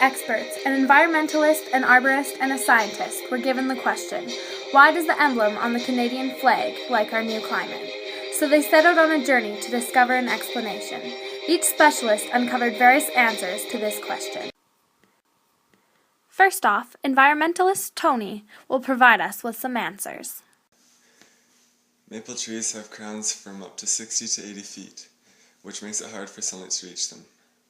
experts, an environmentalist, an arborist, and a scientist, were given the question, why does the emblem on the Canadian flag like our new climate? So they set out on a journey to discover an explanation. Each specialist uncovered various answers to this question. First off, environmentalist Tony will provide us with some answers. Maple trees have crowns from up to 60 to 80 feet, which makes it hard for sunlight to reach them.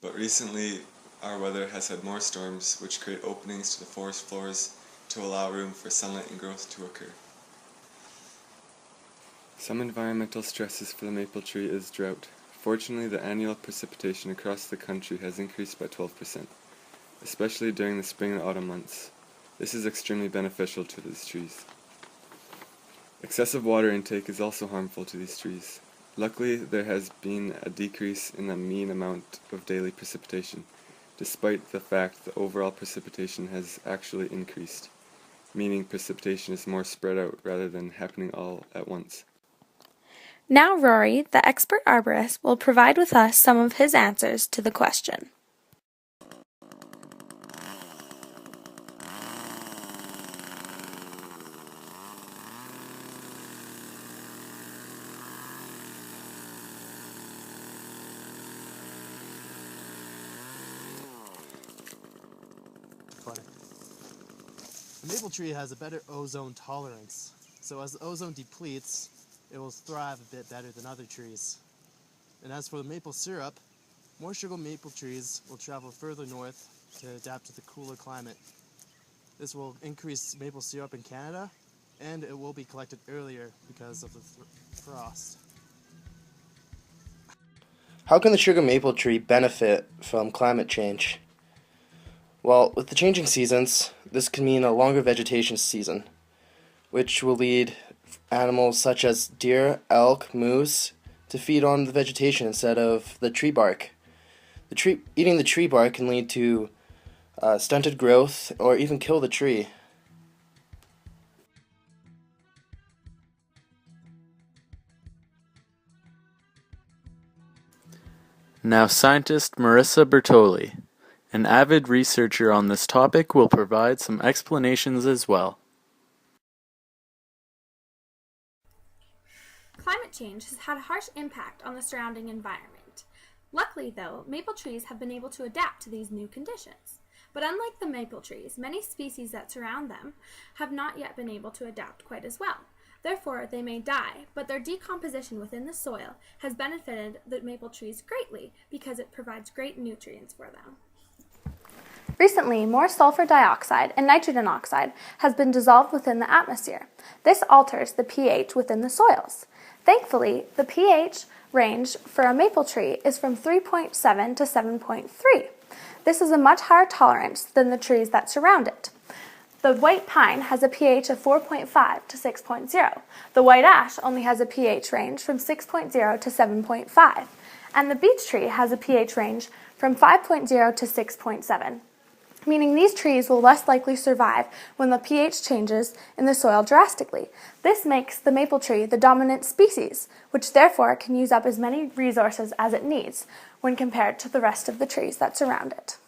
But recently, our weather has had more storms, which create openings to the forest floors to allow room for sunlight and growth to occur. Some environmental stresses for the maple tree is drought. Fortunately, the annual precipitation across the country has increased by 12%, especially during the spring and autumn months. This is extremely beneficial to these trees. Excessive water intake is also harmful to these trees. Luckily, there has been a decrease in the mean amount of daily precipitation, despite the fact the overall precipitation has actually increased, meaning precipitation is more spread out rather than happening all at once. Now Rory, the expert arborist, will provide with us some of his answers to the question. The maple tree has a better ozone tolerance, so as the ozone depletes, it will thrive a bit better than other trees. And as for the maple syrup, more sugar maple trees will travel further north to adapt to the cooler climate. This will increase maple syrup in Canada, and it will be collected earlier because of the frost. How can the sugar maple tree benefit from climate change? Well, with the changing seasons, this can mean a longer vegetation season, which will lead animals such as deer, elk, moose to feed on the vegetation instead of the tree bark. Eating the tree bark can lead to stunted growth or even kill the tree. Now scientist Marissa Bertoli, an avid researcher on this topic, will provide some explanations as well. Climate change has had a harsh impact on the surrounding environment. Luckily, though, maple trees have been able to adapt to these new conditions. But unlike the maple trees, many species that surround them have not yet been able to adapt quite as well. Therefore, they may die, but their decomposition within the soil has benefited the maple trees greatly because it provides great nutrients for them. Recently, more sulfur dioxide and nitrogen oxide has been dissolved within the atmosphere. This alters the pH within the soils. Thankfully, the pH range for a maple tree is from 3.7 to 7.3. This is a much higher tolerance than the trees that surround it. The white pine has a pH of 4.5 to 6.0. The white ash only has a pH range from 6.0 to 7.5. And the beech tree has a pH range from 5.0 to 6.7. Meaning these trees will less likely survive when the pH changes in the soil drastically. This makes the maple tree the dominant species, which therefore can use up as many resources as it needs when compared to the rest of the trees that surround it.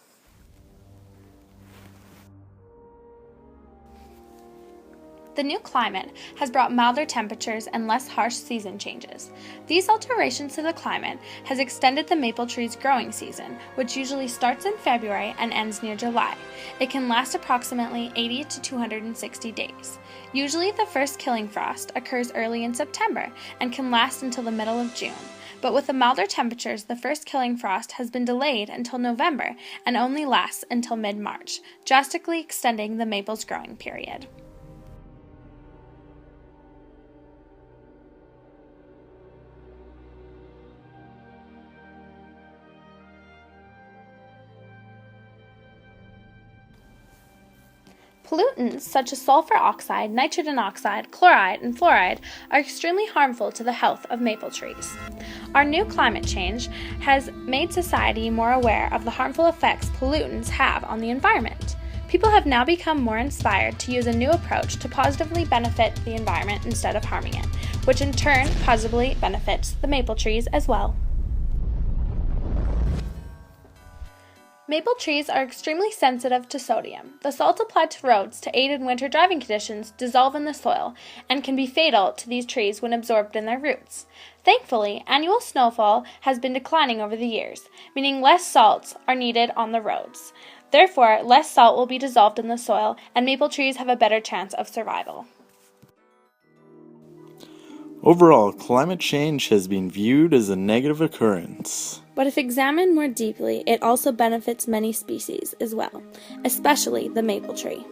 The new climate has brought milder temperatures and less harsh season changes. These alterations to the climate has extended the maple tree's growing season, which usually starts in February and ends near July. It can last approximately 80 to 260 days. Usually the first killing frost occurs early in September and can last until the middle of June. But with the milder temperatures, the first killing frost has been delayed until November and only lasts until mid-March, drastically extending the maple's growing period. Pollutants such as sulfur oxide, nitrogen oxide, chloride, and fluoride are extremely harmful to the health of maple trees. Our new climate change has made society more aware of the harmful effects pollutants have on the environment. People have now become more inspired to use a new approach to positively benefit the environment instead of harming it, which in turn positively benefits the maple trees as well. Maple trees are extremely sensitive to sodium. The salts applied to roads to aid in winter driving conditions dissolve in the soil and can be fatal to these trees when absorbed in their roots. Thankfully, annual snowfall has been declining over the years, meaning less salts are needed on the roads. Therefore, less salt will be dissolved in the soil, and maple trees have a better chance of survival. Overall, climate change has been viewed as a negative occurrence. But if examined more deeply, it also benefits many species as well, especially the maple tree.